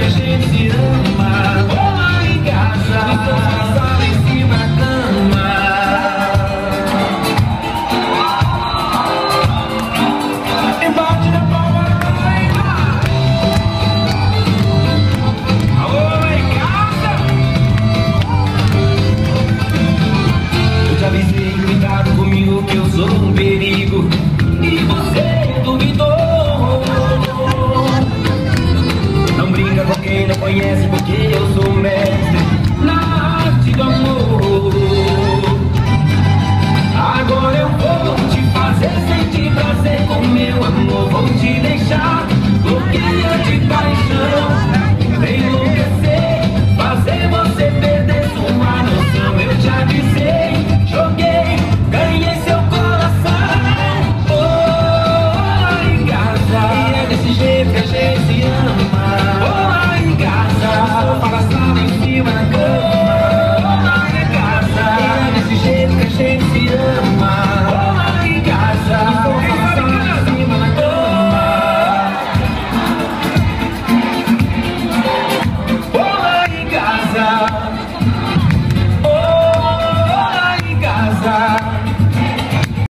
a gente se ama. Vou lá em casa, na sala em cima da cama. E bate na palma da mãe. Alô, lá em casa. Eu te avisei, cuidado comigo que eu sou um perigo. E você duvidou. Não brinca com quem não conhece, porque eu sou mestre na arte do amor.